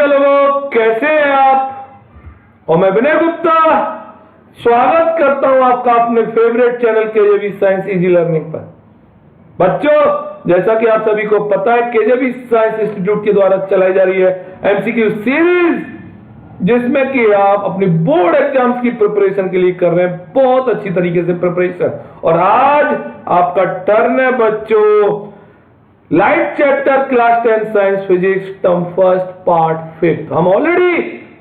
लोगों, कैसे हैं आप। और मैं विनय गुप्ता स्वागत करता हूं आपका अपने favourite channel KJB science easy learning पर। बच्चों, जैसा कि आप सभी को पता है, केजेबी साइंस इंस्टीट्यूट के द्वारा चलाई जा रही है एमसीक्यू सीरीज, जिसमें कि आप अपनी बोर्ड एग्जाम्स की प्रिपरेशन के लिए कर रहे हैं बहुत अच्छी तरीके से प्रिपरेशन। और आज आपका टर्न है बच्चों, light chapter class 10 science physics term first part fifth. हम ऑलरेडी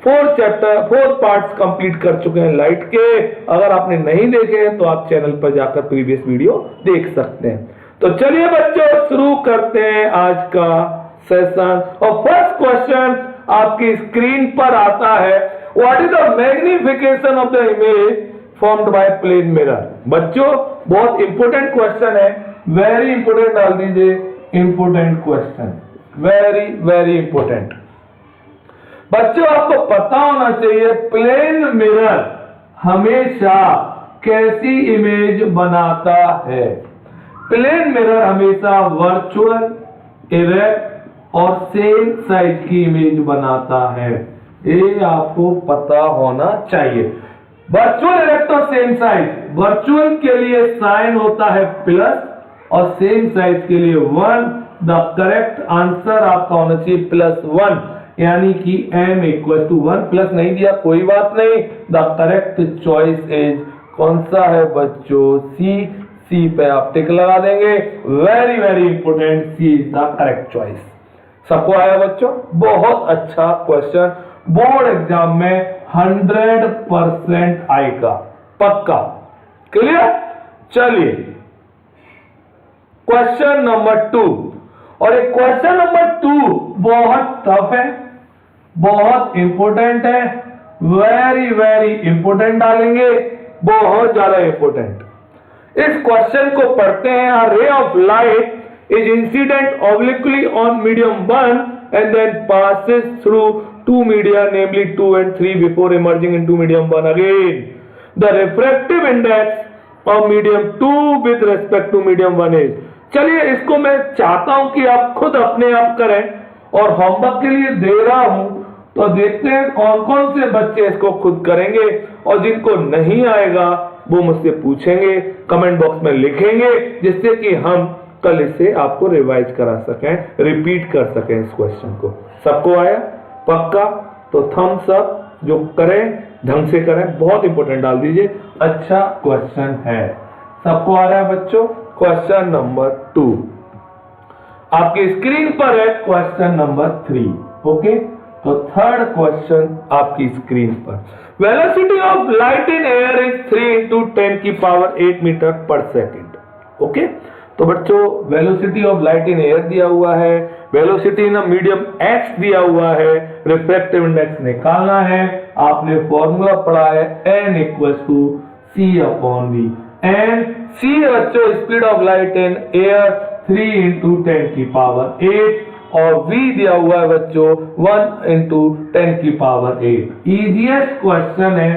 4 पार्ट्स कंप्लीट कर चुके हैं लाइट के। अगर आपने नहीं देखे हैं तो आप चैनल पर जाकर प्रीवियस वीडियो देख सकते हैं। तो चलिए बच्चों, शुरू करते हैं आज का सेशन। और फर्स्ट क्वेश्चन आपकी स्क्रीन पर आता है, what is the magnification of the image formed by plane mirror. बच्चों, बहुत इंपॉर्टेंट क्वेश्चन है, वेरी इंपॉर्टेंट, डाल दीजिए important question, very very important. बच्चों, आपको पता होना चाहिए प्लेन मिरर हमेशा कैसी इमेज बनाता है। प्लेन मिरर हमेशा वर्चुअल, इरेक्ट और सेम साइज की इमेज बनाता है, ये आपको पता होना चाहिए। वर्चुअल, इरेक्ट और सेम साइज। वर्चुअल के लिए साइन होता है प्लस और सेम साइज के लिए 1। द करेक्ट आंसर आपका होना चाहिए +1, यानी कि m = 1। प्लस नहीं दिया कोई बात नहीं, द करेक्ट चॉइस इज कौन सा है बच्चों, सी पे आप टिक लगा देंगे। Very very important, C is the correct choice. सबको आया बच्चों? बहुत अच्छा क्वेश्चन, बोर्ड एग्जाम में 100% आएगा, पक्का। क्लियर? चलिए क्वेश्चन नंबर 2। और एक क्वेश्चन नंबर 2 बहुत टफ है, बहुत इंपोर्टेंट है, वेरी वेरी इंपोर्टेंट डालेंगे, बहुत ज्यादा इंपोर्टेंट। इस क्वेश्चन को पढ़ते हैं। A ray of light is incident obliquely on medium 1 and then passes through two media, namely 2 and 3, before emerging into medium 1 again. The refractive index of medium 2 with respect to medium 1 is। चलिए, इसको मैं चाहता हूं कि आप खुद अपने आप करें और होमवर्क के लिए दे रहा हूं, तो देखते हैं कौन कौन से बच्चे इसको खुद करेंगे और जिनको नहीं आएगा वो मुझसे पूछेंगे, कमेंट बॉक्स में लिखेंगे, जिससे कि हम कल इसे आपको रिवाइज करा सकें, रिपीट कर सकें इस क्वेश्चन को। सबको आया पक्का? तो थम्स अप जो करें ढंग से करें, बहुत इंपॉर्टेंट डाल दीजिए, अच्छा क्वेश्चन है। सबको आ रहा है बच्चों? क्वेश्चन नंबर 2 आपकी स्क्रीन पर है, क्वेश्चन नंबर 3। ओके, तो थर्ड क्वेश्चन आपकी स्क्रीन पर, velocity of light in air is 3 × 10⁸ metre पर सेकेंड। ओके, तो बच्चों velocity of light in air दिया हुआ है, वेलोसिटी इन मीडियम x दिया हुआ है, रिफ्रैक्टिव इंडेक्स निकालना है। आपने फॉर्मूला पढ़ा है n = c/v। एंड c बच्चों speed of light in air 3 × 10⁸, और v दिया हुआ है बच्चों 1 × 10⁸। इजीएस्ट क्वेश्चन है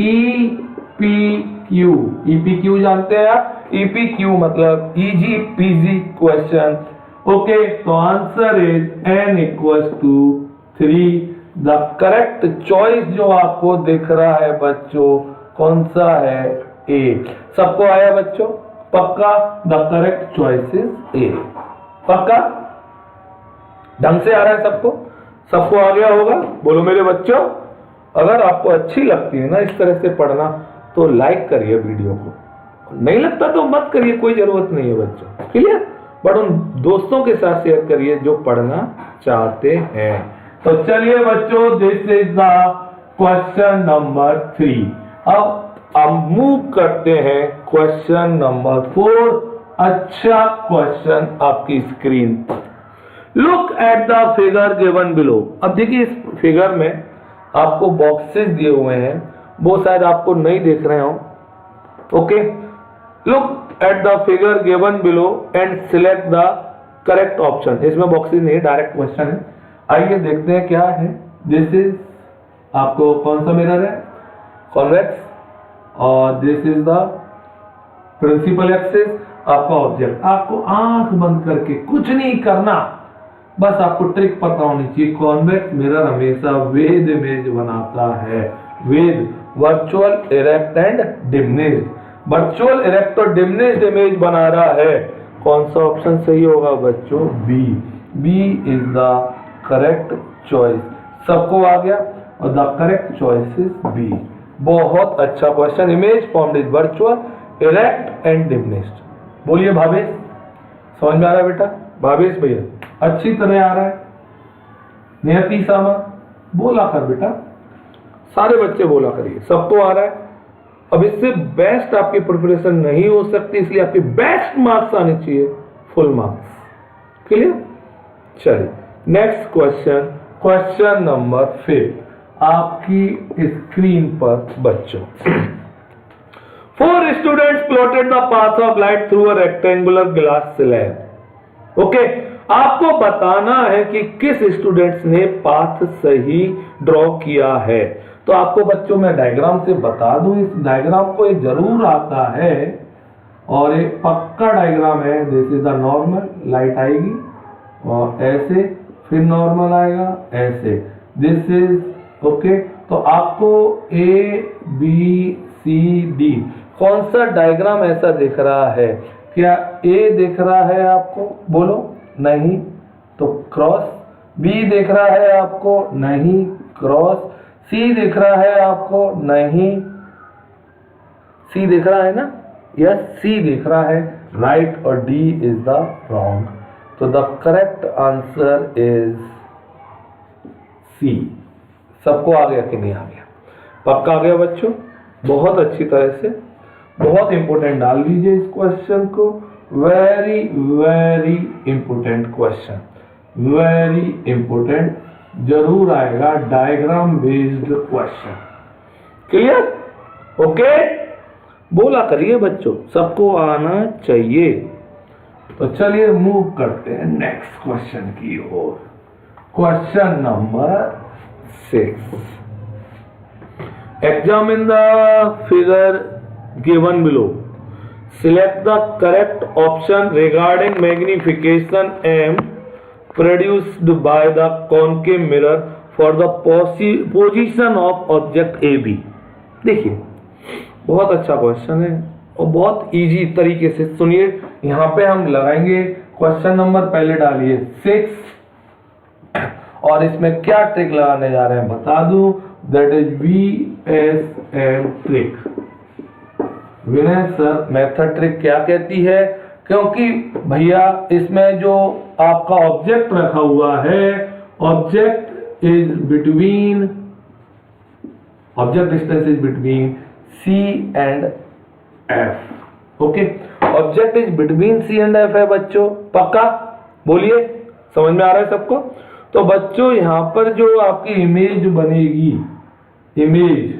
EPQ। EPQ जानते हैं आप? EPQ मतलब इजी पीजी क्वेश्चन। ओके, तो answer is n = 3। The correct choice जो आपको दिख रहा है बच्चों कौन सा है? A। सबको आया बच्चों? पक्का? The correct choice is A। पक्का? ढंग से आ रहा है सबको? सबको आ गया होगा? बोलो मेरे बच्चों। अगर आपको अच्छी लगती है ना इस तरह से पढ़ना, तो लाइक करिए वीडियो को, नहीं लगता तो मत करिए, कोई जरूरत नहीं है बच्चों। क्लियर? बट उन दोस्तों के साथ शेयर करिए जो पढ़ना चाहते हैं। तो चलिए बच्चों, this is the question number 3। अब हम मूव करते हैं क्वेश्चन नंबर 4। अच्छा क्वेश्चन आपकी स्क्रीन पर, look at the figure given below. अब देखिए इस फिगर में आपको बॉक्सेस दिए हुए हैं, वो शायद आपको नहीं देख रहे हो। Okay, look at the figure given below and select the correct option. इसमें बॉक्सेस नहीं है, डायरेक्ट क्वेश्चन है। आइए देखते हैं क्या है। दिस इज आपको कौन सा मिरर है? कॉन्वेक्स। और this is the principal axis, आपका ऑब्जेक्ट। आपको आंख बंद करके कुछ नहीं करना, बस आपको ट्रिक पता होनी चाहिए। कॉन्वेक्स मिरर हमेशा वेद इमेज बनाता है। वेद virtual erect and diminished, virtual erect और डिमिनिश्ड इमेज बना रहा है। कौन सा ऑप्शन सही होगा बच्चों? B. B is the correct choice. सबको आ गया? और the correct choice is B. बहुत अच्छा question. Image formed is virtual erect and diminished. बोलिए भावेश, समझ में आ रहा है बेटा? भावेश भैया अच्छी तरह आ रहा है। नियति सामा बोला कर बेटा, सारे बच्चे बोला करिए, सबको आ रहा है। अब इससे बेस्ट आपकी प्रिपरेशन नहीं हो सकती, इसलिए आपके बेस्ट मार्क्स आने चाहिए, फुल मार्क्स। क्लियर? चलिए नेक्स्ट क्वेश्चन, क्वेश्चन नंबर 5 आपकी स्क्रीन पर बच्चों। 4 students plotted the path of light through a rectangular glass slab। Okay, आपको बताना है कि किस स्टूडेंट्स ने पाथ सही ड्रॉ किया है। तो आपको बच्चों मैं डायग्राम से बता दूं, इस डायग्राम को ये जरूर आता है और एक पक्का डायग्राम है। This is the normal, light आएगी और ऐसे, फिर नॉर्मल आएगा ऐसे, दिस इज ओके। तो आपको ए बी सी डी कौन सा डायग्राम ऐसा दिख रहा है? क्या ए दिख रहा है आपको? बोलो नहीं, तो क्रॉस। बी दिख रहा है आपको? नहीं, क्रॉस। सी दिख रहा है आपको? नहीं। सी दिख रहा है ना? यस, सी दिख रहा है, राइट। और डी इज द रॉन्ग। तो the correct answer is C. सबको आ गया कि नहीं आ गया? पक्का आ गया बच्चों? बहुत अच्छी तरह से, बहुत इंपॉर्टेंट डाल दीजिए इस क्वेश्चन को। Very very important question, very important, जरूर आएगा diagram based question. Clear? Okay, बोला करिए बच्चों, सबको आना चाहिए। तो चलिए मूव करते हैं नेक्स्ट क्वेश्चन की ओर। Question number 6। Examine the figure given below, select the correct option regarding magnification M produced by the concave mirror for the position of object AB। देखिए बहुत अच्छा क्वेश्चन है और बहुत इजी तरीके से सुनिए। यहाँ पे हम लगाएंगे क्वेश्चन नंबर, पहले डालिए 6 और इसमें क्या ट्रिक लगाने जा रहे हैं बता दूं, that is VSM trick. Vinay sir method trick क्या कहती है? क्योंकि भैया इसमें जो आपका ऑब्जेक्ट रखा हुआ है, object is between, object distance is between C and F। Okay, object is between C and F है बच्चों, पक्का? बोलिए, समझ में आ रहा है सबको? तो बच्चों यहां पर जो आपकी इमेज बनेगी, इमेज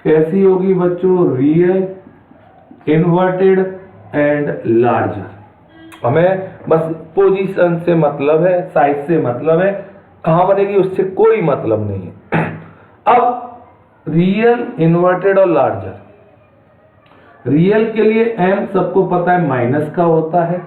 कैसी होगी बच्चों? Real, inverted and larger. हमें बस पोजीशन से मतलब है, साइज से मतलब है, कहां बनेगी उससे कोई मतलब नहीं है। अब रियल, इन्वर्टेड और लार्जर। रियल के लिए m सबको पता है माइनस का होता है,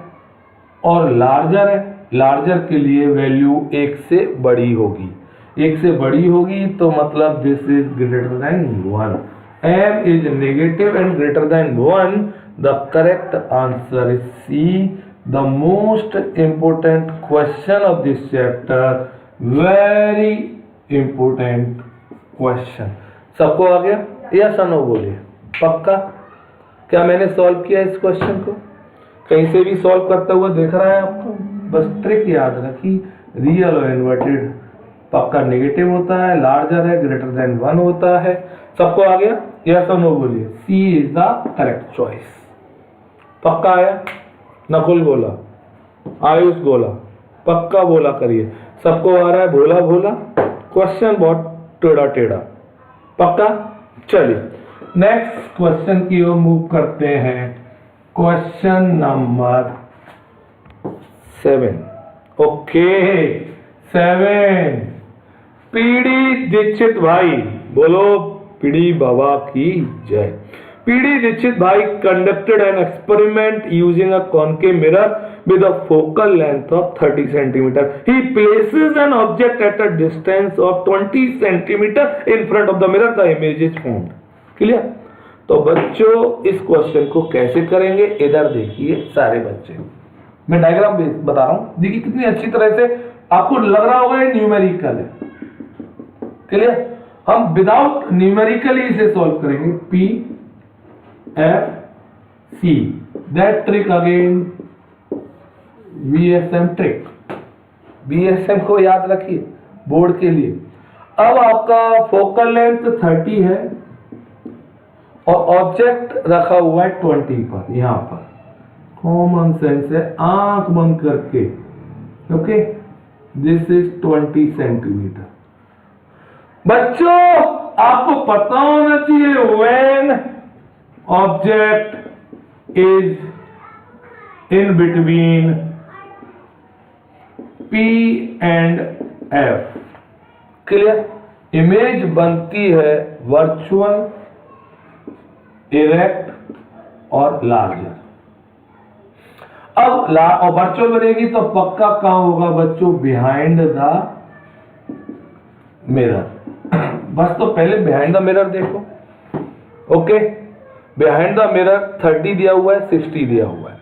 और लार्जर है, लार्जर के लिए वैल्यू 1 से बड़ी होगी। 1 से बड़ी होगी तो मतलब this is greater than 1। M is negative and greater than 1. The correct answer is C. The most important question of this chapter. Very important question. सबको आ गया? यस और नो बोलिए, पक्का? क्या मैंने सॉल्व किया इस क्वेश्चन को? कहीं से भी सॉल्व करते हुए दिख रहा है आपको? बस ट्रिक याद रखी, रियल और इन्वर्टेड पक्का नेगेटिव होता है, लार्जर है, ग्रेटर देन 1 होता है। सबको आ गया? यस और नो बोलिए। सी इज द करेक्ट चॉइस। पक्का आया? नकुल बोला, आयुष बोला, पक्का बोला करिए। सबको आ रहा है भोला भोला? क्वेश्चन बहुत टेढ़ा टेढ़ा, पक्का? चलिए नेक्स्ट क्वेश्चन की ओर मूव करते हैं। Question number 7। Okay 7, PD Dikshit भाई बोलो, पीडी बाबा की जय। PD Dixit bhai conducted an experiment using a concave mirror with a focal length of 30 centimeter. He places an object at a distance of 20 centimeter in front of the mirror. The image is formed. Clear? तो बच्चों इस question को कैसे करेंगे, इधर देखिए सारे बच्चे, मैं डायग्राम बता रहा हूं, देखिए कितनी अच्छी तरह से आपको लग रहा होगा ये न्यूमेरिकल है। क्लियर? हम विदाउट न्यूमेरिकली इसे सॉल्व करेंगे। P F C, that trick again, VSM trick. VSM को याद रखिए बोर्ड के लिए। अब आपका फोकल लेंथ 30 है और ऑब्जेक्ट रखा हुआ है 20 पर। यहां पर कॉमन सेंस है, आंख बंद करके, ओके, दिस इज 20 सेंटीमीटर। बच्चों आपको पता होना चाहिए when object is in between P and F। Clear? Image बनती है वर्चुअल, इरेक्ट और लार्जर। अब और वर्चुअल बनेगी तो पक्का कहां होगा बच्चों? Behind the mirror. बस तो पहले बिहाइंड द मिरर देखो। ओके, बिहाइंड द मिरर 30 दिया हुआ है, 60 दिया हुआ है।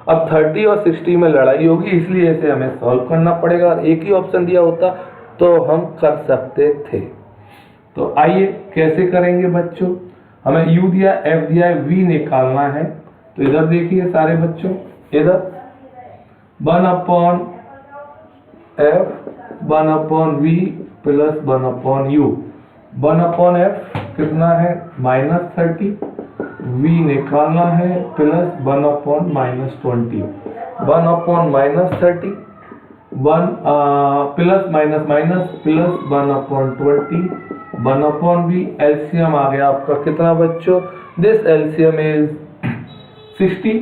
अब 30 और 60 में लड़ाई होगी, इसलिए इसे हमें सॉल्व करना पड़ेगा। एक ही ऑप्शन दिया होता तो हम कर सकते थे। तो आइए कैसे करेंगे बच्चों। हमें U दिया, F दिया है, V निकालना है। तो इधर देखिए सारे बच्चों, इधर 1/F 1/V plus 1/U। 1/F कितना है? -30। V निकालना है plus 1/-20। 1/-30, 1 plus minus minus plus 1/20, 1/V। LCM आ गया आपका कितना बच्चों? This LCM is 60।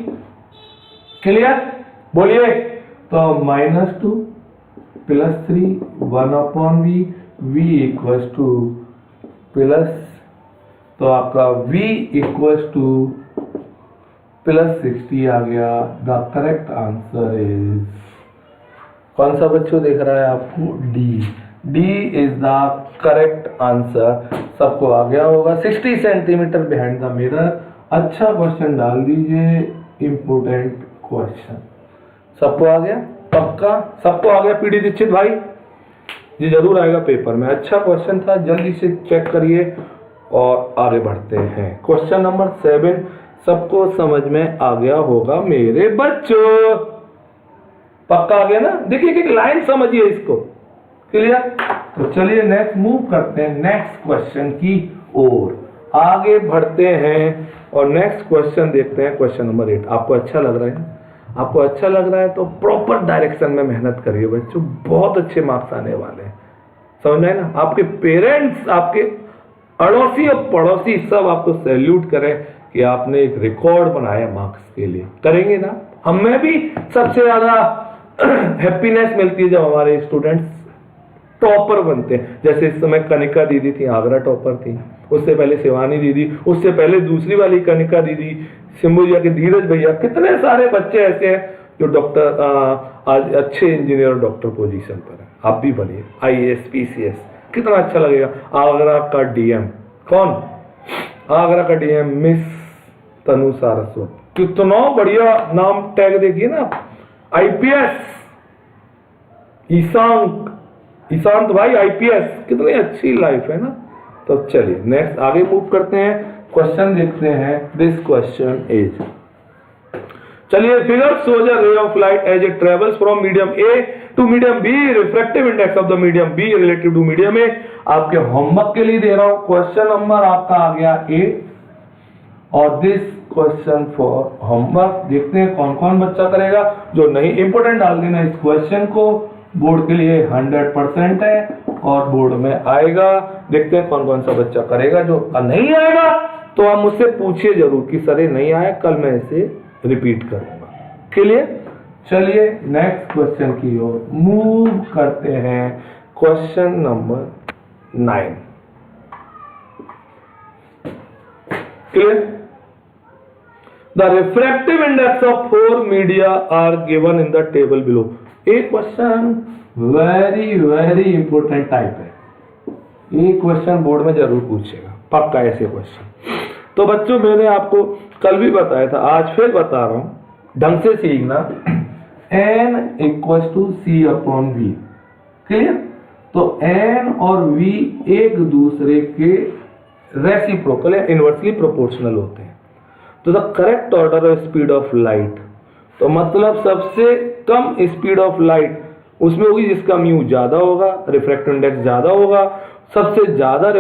क्लियर? बोलिए। तो -2 plus 3 1/V, V equals to plus, तो आपका V इक्वल्स टू प्लस 60 आ गया। द करेक्ट आंसर इज कौन सा बच्चों दिख रहा है आपको? D is the correct answer. सबको आ गया होगा 60 सेंटीमीटर बिहाइंड द मिरर। अच्छा क्वेश्चन डाल दीजिए, इंपोर्टेंट क्वेश्चन। सबको आ गया? पक्का सबको आ गया? पीडी दीक्षित भाई जी जरूर आएगा पेपर में। अच्छा क्वेश्चन था, जल्दी से चेक करिए और आगे बढ़ते हैं। क्वेश्चन नंबर 7 सबको समझ में आ गया होगा मेरे बच्चों। पक्का आ गया ना? देखिए एक लाइन समझिए इसको। क्लियर? तो चलिए नेक्स्ट मूव करते हैं नेक्स्ट क्वेश्चन की ओर, आगे बढ़ते हैं और नेक्स्ट क्वेश्चन देखते हैं। Question number 8। आपको अच्छा लग रहा है? आपको अच्छा लग रहा है तो प्रॉपर डायरेक्शन में मेहनत करिए बच्चों, बहुत अच्छे मार्क्स आने वाले हैं। समझ में ना? आपके पेरेंट्स, आपके अड़ोसी और पड़ोसी सब आपको सैल्यूट करें कि आपने एक रिकॉर्ड बनाया मार्क्स के लिए। करेंगे ना? हमें भी सबसे ज्यादा हैप्पीनेस मिलती है जब हमारे स्टूडेंट्स टॉपर बनते हैं। जैसे इस समय कनिका दीदी थी, आगरा टॉपर थी, उससे पहले शिवानी दीदी, उससे पहले दूसरी वाली कनिका दीदी, सिंबुजिया के धीरज भैया, कितने सारे बच्चे ऐसे हैं जो डॉक्टर आज अच्छे इंजीनियर और डॉक्टर पोजीशन पर है। आप भी बनिए IAS PCS, कितना अच्छा लगेगा। आगरा का DM कौन? आगरा का DM मिस तनु सारस्वत, कितना बढ़िया नाम टैग देखिए ना। IPS ईशांत भाई IPS, कितनी अच्छी लाइफ है ना। तो चलिए नेक्स्ट आगे मूव करते हैं, क्वेश्चन देखते हैं। दिस क्वेश्चन इज, चलिए figure shows a ray of light as it travels from medium A to medium B, refractive index of the medium B relative to medium A। आपके homework के लिए दे रहा हूं। क्वेश्चन नंबर आपका आ गया 8 और this question for homework. देखते हैं कौन कौन बच्चा करेगा। जो नहीं इंपोर्टेंट डाल देना इस क्वेश्चन को, बोर्ड के लिए 100% है और बोर्ड में आएगा। देखते हैं कौन कौन सा बच्चा करेगा। जो नहीं आएगा तो आप मुझसे पूछिए जरूर कि सर ये नहीं आया, कल मैं इसे रिपीट करूंगा। क्लियर? चलिए नेक्स्ट क्वेश्चन की ओर मूव करते हैं। Question number 9। Clear? The refractive index of 4 media are given in the table below. एक क्वेश्चन वेरी इंपॉर्टेंट टाइप है, ये क्वेश्चन बोर्ड में जरूर पूछेगा, पक्का ऐसे क्वेश्चन। तो बच्चों मैंने आपको कल भी बताया था, आज फिर बता रहा हूं, ढंग से सीखना। n equal to C upon V, clear? तो n और v एक दूसरे के रेसिप्रोकल या इनवर्सली प्रोपोर्शनल होते हैं। तो the correct order of speed of light, तो मतलब सबसे कम स्पीड ऑफ लाइट उसमें होगी जिसका म्यू ज्यादा होगा, रिफ्रैक्टिव इंडेक्स ज्यादा होगा। सबसे ज्यादा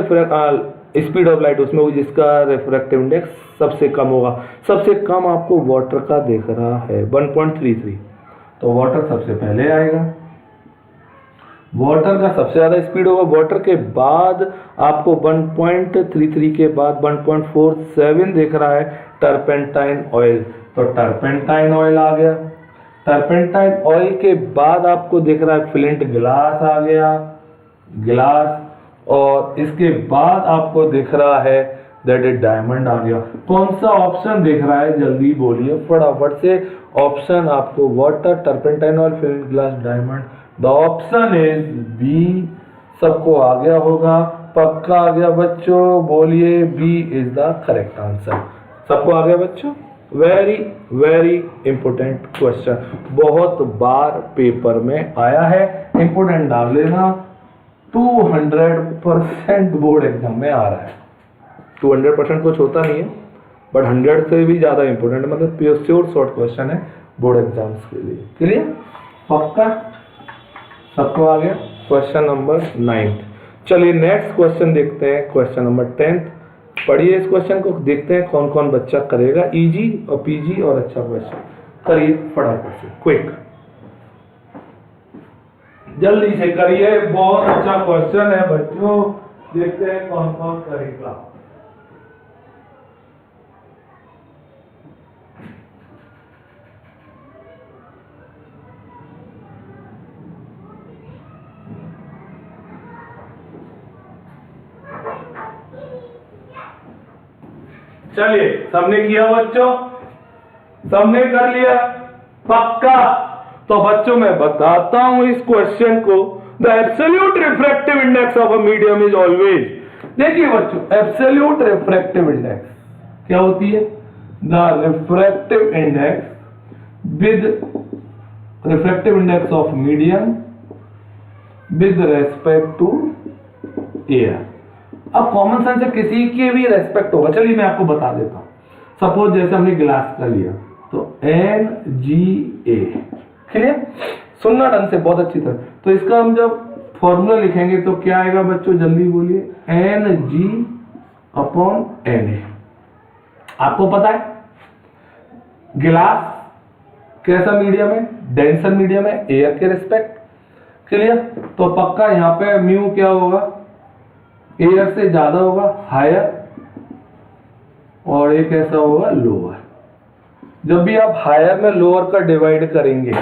स्पीड ऑफ लाइट उसमें होगी जिसका रिफ्रैक्टिव इंडेक्स सबसे कम होगा। सबसे कम आपको वाटर का दिख रहा है 1.33, तो वाटर सबसे पहले आएगा। वाटर का सबसे ज्यादा स्पीड होगा, वाटर के बाद आपको 1.33 के बाद 1.47 दिख रहा है टर्पेंटाइन ऑयल, तो टर्पेंटाइन ऑयल आ गया। टर्पेंटाइन ऑयल के बाद आपको दिख रहा है फ्लिंट ग्लास आ गया, ग्लास, और इसके बाद आपको दिख रहा है दैट इज डायमंड आ गया। कौन सा ऑप्शन दिख रहा है जल्दी बोलिए फटाफट से। ऑप्शन आपको water, turpentine oil, flint glass, diamond. The option is B. सबको आ गया होगा, पक्का आ गया बच्चों, बोलिए B is the correct answer. सबको आ गया बच्चों? वेरी इंपोर्टेंट क्वेश्चन, बहुत बार पेपर में आया है, इंपोर्टेंट डाल लेना। 200% बोर्ड एग्जाम में आ रहा है। 200% कुछ होता नहीं है, बट 100 से भी ज्यादा इंपोर्टेंट, मतलब प्योर शॉर्ट क्वेश्चन है बोर्ड एग्जाम्स के लिए। क्लियर? पक्का? सबको आ गया? Question number 9। चलिए नेक्स्ट क्वेश्चन देखते हैं, क्वेश्चन नंबर 10। पढ़िए इस क्वेश्चन को, देखते हैं कौन कौन बच्चा करेगा। इजी और पीजी और अच्छा क्वेश्चन करिए फटाफट से, क्विक, जल्दी से करिए, बहुत अच्छा क्वेश्चन है बच्चों, देखते हैं कौन कौन करेगा। चलिए सबने किया बच्चों, सबने कर लिया पक्का? तो बच्चों मैं बताता हूं इस क्वेश्चन को। The absolute refractive index of a medium is always, देखिए बच्चों एब्सोल्यूट रिफ्रैक्टिव इंडेक्स क्या होती है? The refractive index with refractive index of medium with respect to air. अब कॉमन सेंस से किसी के भी रेस्पेक्ट होगा, चलिए मैं आपको बता देता हूं। सपोज जैसे हमने गिलास का लिया तो NGA, क्लियर? सुनना ढंग से बहुत अच्छी तरह। तो इसका हम जब फॉर्मूला लिखेंगे तो क्या आएगा बच्चों, जल्दी बोलिए, NG/NA। आपको पता है गिलास कैसा मीडियम है? डेंसर मीडियम है, एयर के रिस्पेक्ट, क्लियर? तो पक्का यहां पे म्यू क्या होगा, एयर से ज्यादा होगा, हायर, और एक ऐसा होगा लोअर। जब भी आप हायर में लोअर का डिवाइड करेंगे,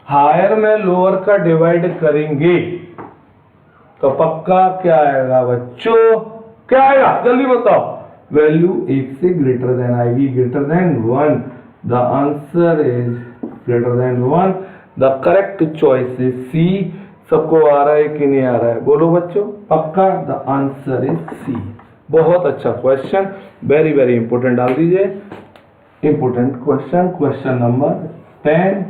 हायर में लोअर का डिवाइड करेंगे तो पक्का क्या आएगा बच्चों, क्या आएगा जल्दी बताओ? वैल्यू 1 से ग्रेटर देन आएगी, greater than 1। The answer is greater than 1। The correct choice is C. सबको आ रहा है कि नहीं आ रहा है, बोलो बच्चों पक्का? The answer is C. बहुत अच्छा क्वेश्चन, वेरी इंपोर्टेंट, डाल दीजिए important question, question number 10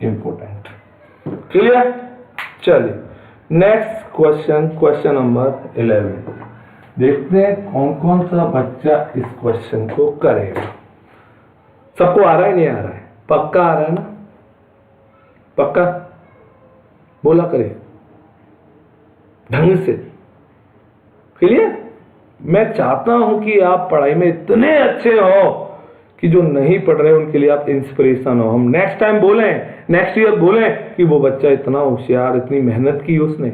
important. Clear? चलिए नेक्स्ट क्वेश्चन, क्वेश्चन नंबर 11। देखते हैं कौन कौन सा बच्चा इस क्वेश्चन को करेगा। सबको आ रहा है नहीं आ रहा है? पक्का आ रहा है ना? पक्का बोला करिए ढंग से। क्लियर? मैं चाहता हूं कि आप पढ़ाई में इतने अच्छे हो कि जो नहीं पढ़ रहे उनके लिए आप इंस्पिरेशन हो। हम नेक्स्ट टाइम बोलें, नेक्स्ट ईयर बोलें कि वो बच्चा इतना होशियार, इतनी मेहनत की उसने।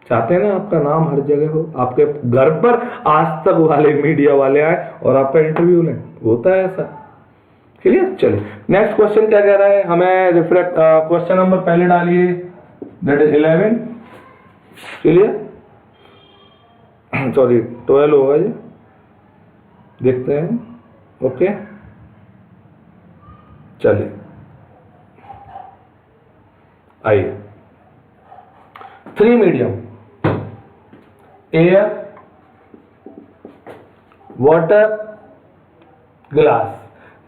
चाहते हैं ना आपका नाम हर जगह हो, आपके घर पर आज तक वाले मीडिया वाले आए और आपका इंटरव्यू लें, होता है ऐसा। क्लियर? चलिए नेक्स्ट क्वेश्चन क्या कह रहा है हमें, रिफ्रेक्ट क्वेश्चन नंबर पहले डालिए, दैट इज 11। क्लियर? सॉरी 12 होगा ये, देखते हैं। ओके चलिए आइए, 3 medium, air, water, glass,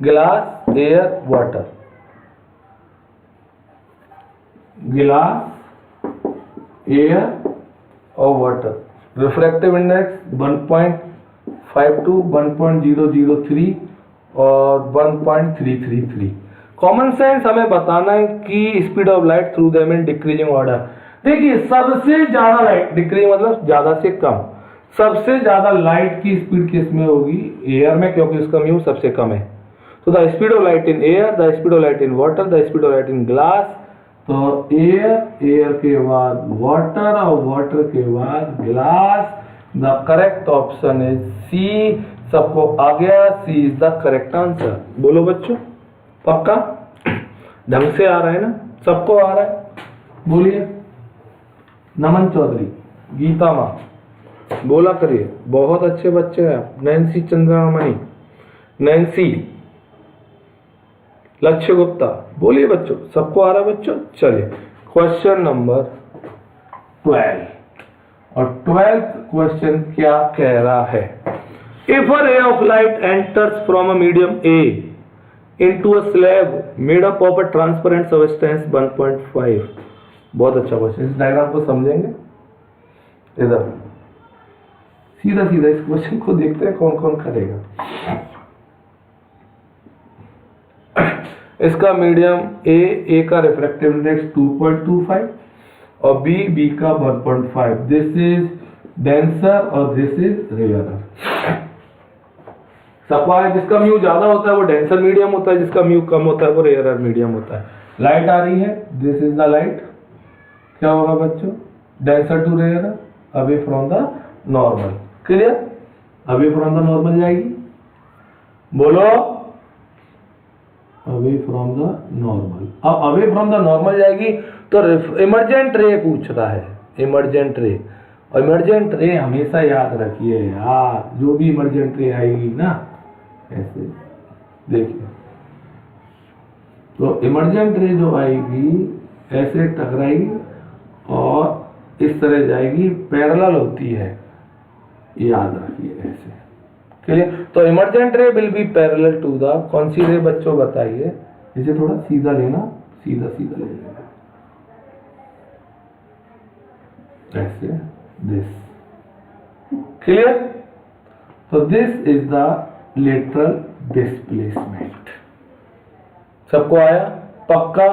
glass, air, water, glass, air और वाटर। रिफ्रैक्टिव इंडेक्स 1.52, 1.003 और 1.333। कॉमन सेंस हमें बताना है कि speed of light through them in decreasing order. देखिए सबसे ज्यादा लाइट, डिक्रीजिंग मतलब ज्यादा से कम, सबसे ज्यादा लाइट की स्पीड किस में होगी? एयर में, क्योंकि उसका म्यू सबसे कम है। तो the speed of light in air, the speed of light in water, the speed of light in glass. तो एयर, एयर के बाद वाटर और वाटर के बाद glass. The correct option is C. सबको आ गया? C is the correct answer. बोलो बच्चों, पक्का? ढंग से आ रहा है ना? सबको आ रहा है? बोलिए। नमन चौधरी, गीता माँ, बोला करिए। बहुत अच्छे बच्चे हैं आप। नैन्सी चंद्रमणि, नैन्सी, लक्ष्य गुप्ता, बोलिए बच्चों। सबको आ रहा है बच्चों? चलिए क्वेश्चन नंबर 12, और 12th क्वेश्चन क्या कह रहा है? If a ray of light enters from a medium A into a slab made up of a transparent substance 1.5। बहुत अच्छा क्वेश्चन। इस डायग्राम को समझेंगे? इधर सीधा सीधा इस क्वेश्चन को देखते हैं कौन कौन करेगा। इसका मीडियम ए का रिफ्रैक्टिव इंडेक्स 2.25 और बी का 1.5। दिस इज डेंसर और दिस इज रेयरर। सबको है, जिसका म्यू ज्यादा होता है वो डेंसर मीडियम होता है, जिसका म्यू कम होता है वो रेयरर मीडियम होता है। लाइट आ रही है, दिस इज द लाइट। क्या होगा बच्चों? Denser to rarer, away from the normal. Clear? Away from the normal जाएगी, बोलो। Away from the normal. अब अवे फ्रॉम द नॉर्मल जाएगी तो इमर्जेंट रे पूछ रहा है, इमर्जेंट रे। और इमर्जेंट रे हमेशा याद रखिए यार, जो भी इमर्जेंट रे आएगी ना, ऐसे देखिए, तो इमर्जेंट रे जो आएगी ऐसे टकराएगी और इस तरह जाएगी, पैरेलल होती है, याद रखिए ऐसे। क्लियर? तो emergent ray will be parallel to the, कौन सी रे बच्चों बताइए? इसे थोड़ा सीधा लेना, सीधा सीधा ले लेना, ऐसे, दिस। क्लियर? तो this is the lateral displacement. सबको आया? पक्का?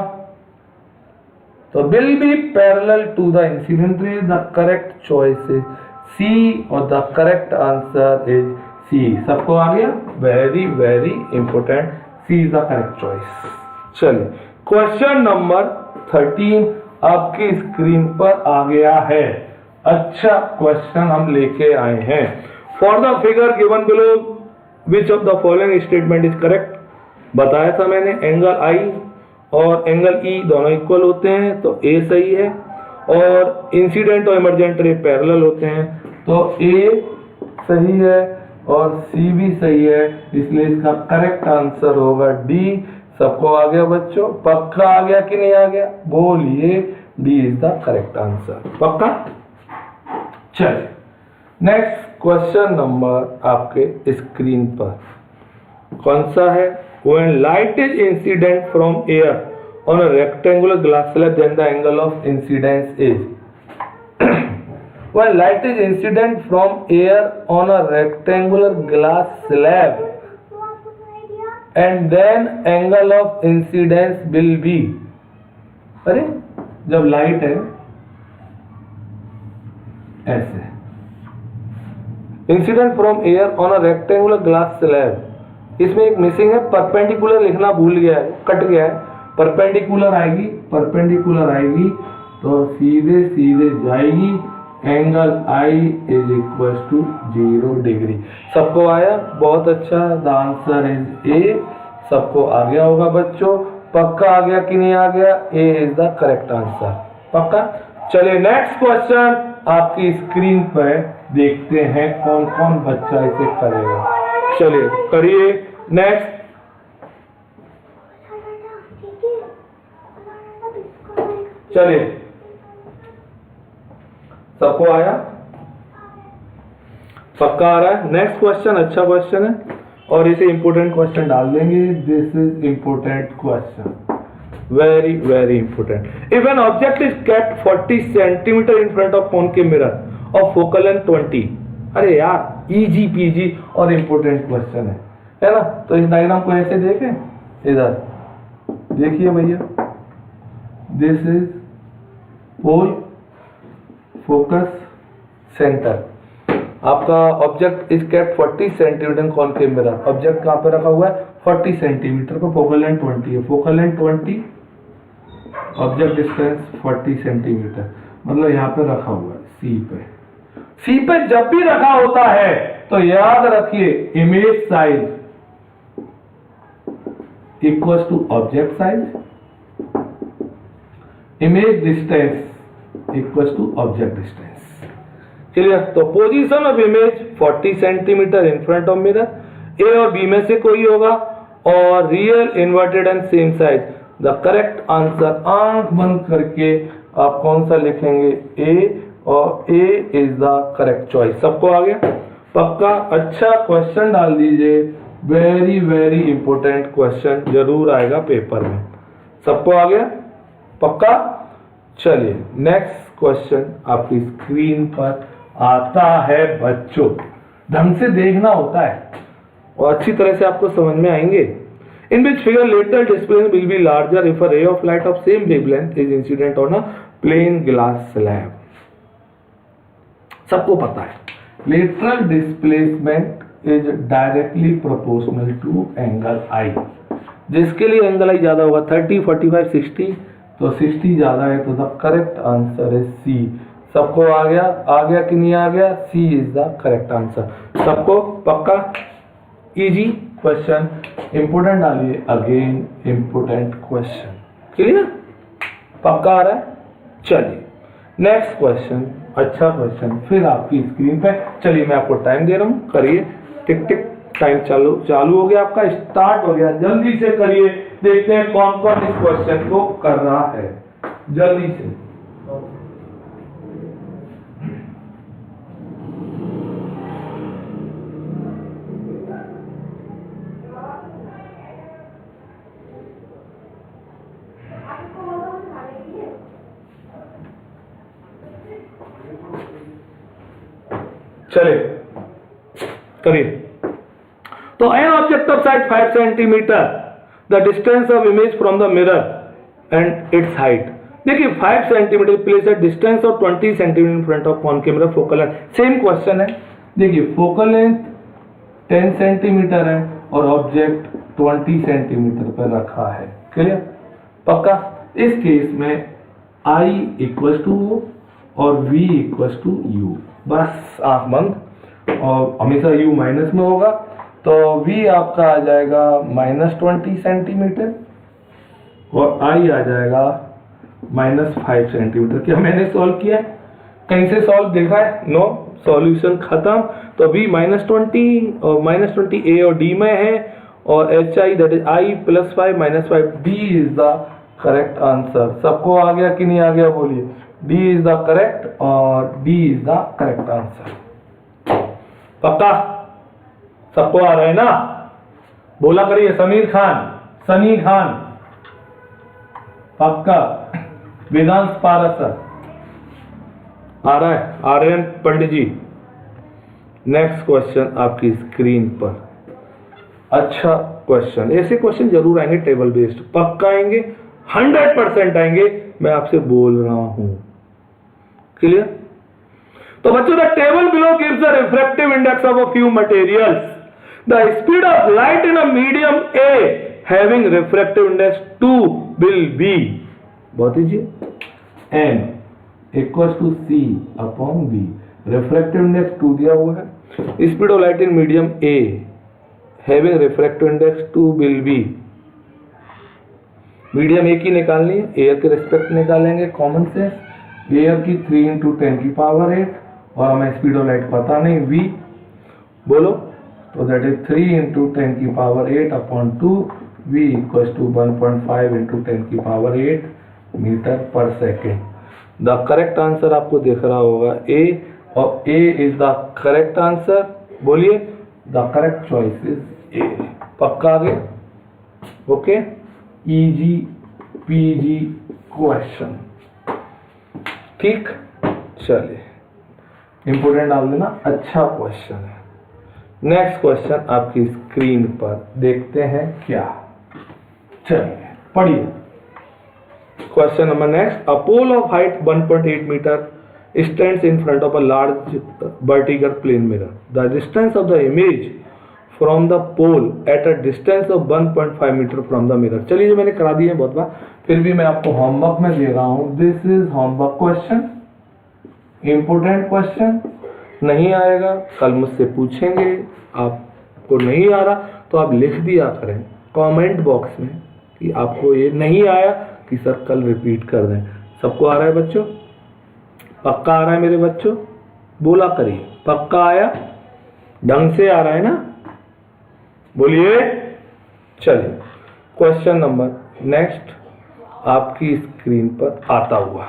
तो will be parallel to the incident ray. The correct choice is C और the correct answer is C. सबको आ गया? Very very important, C is the correct choice. चलिए क्वेश्चन नंबर 13 आपकी स्क्रीन पर आ गया है। अच्छा क्वेश्चन हम लेके आए हैं। For the figure given below which of the following statement is correct? बताया था मैंने, एंगल आई और एंगल ई दोनों इक्वल होते हैं तो ए सही है, और इंसिडेंट और इमर्जेंट रे पैरेलल होते हैं तो ए सही है और सी भी सही है, इसलिए इसका करेक्ट आंसर होगा डी। सबको आ गया बच्चों? पक्का आ गया कि नहीं आ गया? बोलिए, D is the correct answer. पक्का? चलिए नेक्स्ट क्वेश्चन नंबर आपके स्क्रीन पर कौन सा है? When light is incident from air on a rectangular glass slab, then the angle of incidence is. When light is incident from air on a rectangular glass slab, and then angle of incidence will be. अरे जब light है ऐसे, incident from air on a rectangular glass slab, इसमें एक missing है, perpendicular लिखना भूल गया है, कट गया है। परपेंडिकुलर आएगी, परपेंडिकुलर आएगी तो सीधे सीधे जाएगी, angle I is equal to 0 degree. सबको आया? बहुत अच्छा, द आंसर इज ए। सबको आ गया होगा बच्चों? पक्का आ गया कि नहीं आ गया? ए इज द करेक्ट आंसर। पक्का? चलिए नेक्स्ट क्वेश्चन आपकी स्क्रीन पर देखते हैं कौन कौन बच्चा इसे करेगा। चलिए करिए नेक्स्ट। चलिए, सबको आया? पक्का आ रहा है? नेक्स्ट क्वेश्चन अच्छा क्वेश्चन है और इसे इंपोर्टेंट क्वेश्चन डाल देंगे. This is important question, very very important. If an object is kept 40 centimetre in front of concave mirror और फोकल लेंथ 20. अरे यार इजी पीजी और इंपोर्टेंट क्वेश्चन है ना? तो इस डायग्राम को ऐसे देखें, इधर देखिए भैया, this is pole, focus, centre. आपका object is kept 40 centimetre concave mirror. Object कहां पे रखा हुआ है? 40 सेंटीमीटर पर. फोकल लेंथ 20 है. Focal length 20, object distance 40 centimetre, मतलब यहाँ पे रखा हुआ है सी पे. सी पे जब भी रखा होता है तो याद रखिए image size equal to object size, image distance equal to object distance. Clear? तो position of image 40 centimetre in front of mirror. A और बी में से कोई होगा और real inverted and same size. The correct answer, आंख बंद करके आप कौन सा लिखेंगे? ए, और A is the correct choice. सबको आ गया? पक्का? अच्छा क्वेश्चन डाल दीजिए. वेरी वेरी इंपोर्टेंट क्वेश्चन जरूर आएगा पेपर में. सबको आ गया? पक्का? चलिए नेक्स्ट क्वेश्चन आपकी स्क्रीन पर आता है बच्चों. ढंग से देखना होता है और अच्छी तरह से आपको समझ में आएंगे. In which figure lateral displacement will be larger if a ray of light of same wavelength is incident on a plane glass slab. सबको पता है lateral displacement is directly proportional to angle I. जिसके लिए angle आई ज्यादा होगा 30, 45, 60, तो 60 ज्यादा है, तो the correct answer is C. सबको आ गया? आ गया कि नहीं आ गया? C is the correct answer. सबको पक्का? इजी क्वेश्चन, इंपोर्टेंट डालिए. Again important question. क्लियर? पक्का आ रहा है? चलिए नेक्स्ट क्वेश्चन, अच्छा क्वेश्चन फिर आपकी स्क्रीन पे. चलिए मैं आपको टाइम दे रहा हूं, करिए. टिक टिक टाइम चालू हो गया आपका, स्टार्ट हो गया. जल्दी से करिए, देखते हैं कौन कौन इस क्वेश्चन को कर रहा है. जल्दी से. चले करिए. तो N object of size 5 centimetre, the distance of image from the mirror and it's height. देखिए 5 centimetre place at distance of 20 centimetre in front of concave mirror. Focal length same question है. देखिए फोकल लेंथ 10 सेंटीमीटर है और object 20 centimetre पर रखा है. Clear? पक्का? इस केस में I इक्वल टू O और V इक्वल टू U. बस आंख बंद, और हमेशा U माइनस में होगा, तो V आपका आ जाएगा -20 सेंटीमीटर और I आ जाएगा -5 सेंटीमीटर. क्या मैंने सॉल्व किया? कहीं से सॉल्व देखा है? नो. सॉल्यूशन खत्म. तो V -20 और -20 A और D में है और HI that is I +5 -5. D is the correct answer. सबको आ गया कि नहीं आ गया? बोलिए. D इज द करेक्ट और D is the correct answer. पक्का? सबको आ रहा है ना? बोला करिए. समीर खान, सनी खान. पक्का? वेदांश पारसर आ रहा है? आर्यन पंडित जी. नेक्स्ट क्वेश्चन आपकी स्क्रीन पर. अच्छा क्वेश्चन, ऐसे क्वेश्चन जरूर आएंगे टेबल बेस्ड. पक्का आएंगे, 100% आएंगे, मैं आपसे बोल रहा हूं. क्लियर? तो बच्चों, the table below gives the refractive index of a few materials. The speed of light in a medium A having refractive index 2 will be. बहुत easy. n equal to c upon v. Refractive index 2 दिया हुआ है. Speed of light in medium a having refractive index 2 will be. Medium A की निकालनी है, air के respect निकालेंगे common से. एयर की 3 × 10⁸ और हमें स्पीड ऑफ लाइट पता नहीं v. बोलो. तो that is 3 × 10⁸ upon 2. v equal to 1.5 × 10⁸. Metre पर सेकेंड। द करेक्ट आंसर आपको दिख रहा होगा ए, और A is the correct answer. बोलिए, the correct choice is A. पक्का आ गया? Okay, easy peasy question. ठीक, चलिए, इंपोर्टेंट डाल देना, अच्छा क्वेश्चन है। नेक्स्ट क्वेश्चन आपकी स्क्रीन पर देखते हैं क्या। चलिए पढ़िए question number next. A pole of height 1.8 metre stands in front of a large vertical plane mirror. The distance of the image from the pole at a distance of 1.5 metre from the mirror। चलिए, जो मैंने करा दिए हैं बहुत बार, फिर भी मैं आपको होमवर्क में दे रहा हूं। This is homework question, important question. नहीं आएगा कल मुझसे पूछेंगे, आपको नहीं आ रहा तो आप लिख दिया करें कमेंट बॉक्स में कि आपको ये नहीं आया, कि सर कल रिपीट कर दें। सबको आ रहा है बच्चों? पक्का आ रहा है मेरे बच्चों? बोला करिए, पक्का आया? ढंग से आ रहा है ना? बोलिए। चलिए, क्वेश्चन नंबर नेक्स्ट आपकी स्क्रीन पर आता हुआ।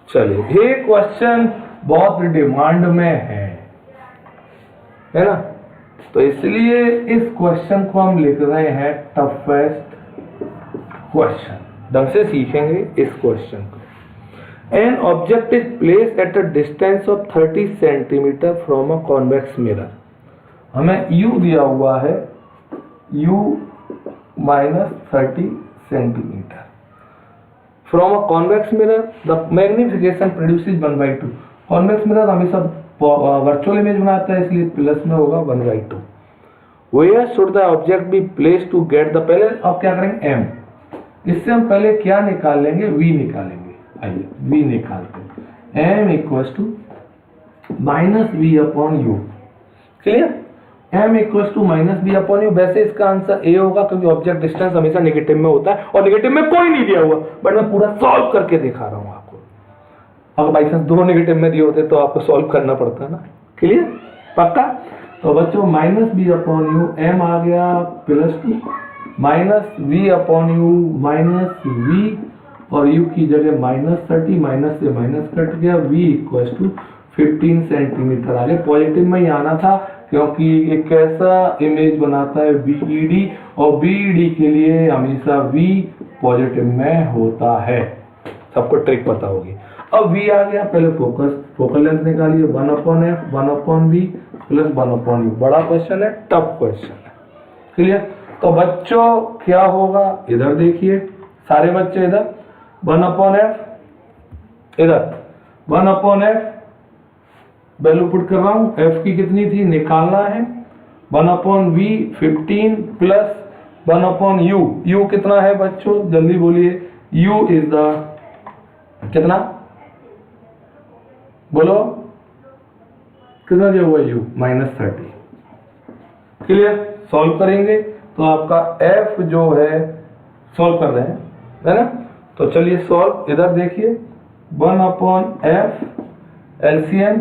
चलिए, ये क्वेश्चन बहुत डिमांड में है ना? तो इसलिए इस क्वेश्चन को हम लिख रहे हैं टफेस्ट क्वेश्चन। ढंग से सीखेंगे इस क्वेश्चन को। An object is placed at a distance of 30 centimetre from a convex mirror। हमें U दिया हुआ है, U minus 30 centimetre from a convex mirror। The magnification produces 1/2। convex mirror हमेशा वर्चुअल इमेज बनाता है, इसलिए प्लस में होगा 1/2। Where should the object be placed to get the, पहले अब क्या करेंगे M, इससे हम पहले क्या निकाल लेंगे, V निकालेंगे। आइए V निकालते हैं। M equals to minus v upon u. Clear? M equals to minus v upon u. वैसे इसका आंसर A होगा, क्योंकि ऑब्जेक्ट डिस्टेंस हमेशा नेगेटिव में होता है, और नेगेटिव में कोई नहीं दिया हुआ, बट मैं पूरा सॉल्व करके दिखा रहा हूं आपको। अगर बाई चांस दो नेगेटिव में दिए होते तो आपको सॉल्व करना पड़ता ना। क्लियर? पक्का? तो बच्चों minus b upon u, M आ गया plus 2 minus v upon u minus v, और u की जगह -30, माइनस से माइनस कट गया, v इक्वल टू 15 सेंटीमीटर आ गया। पॉजिटिव में ही आना था, क्योंकि एक कैसा इमेज बनाता है BED, और BED के लिए हमेशा v पॉजिटिव में होता है। सबको ट्रिक पता होगी। अब v आ गया, पहले फोकल लेंथ निकालिए, 1/f 1/v प्लस 1/u। बड़ा क्वेश्चन है, टफ क्वेश्चन है। क्लियर? तो बच्चों क्या होगा, इधर देखिए सारे बच्चे, इधर 1/f, इधर 1/f वैल्यू पुट कर रहा हूं। f की कितनी थी निकालना है, 1/v 15 प्लस 1/u। u कितना है बच्चों, जल्दी बोलिए। u इज द कितना, बोलो कितना दिया हुआ u, -30। क्लियर? सॉल्व करेंगे तो आपका f जो है, सॉल्व कर रहे हैं है ना? तो चलिए सॉल्व, इधर देखिए 1/f LCM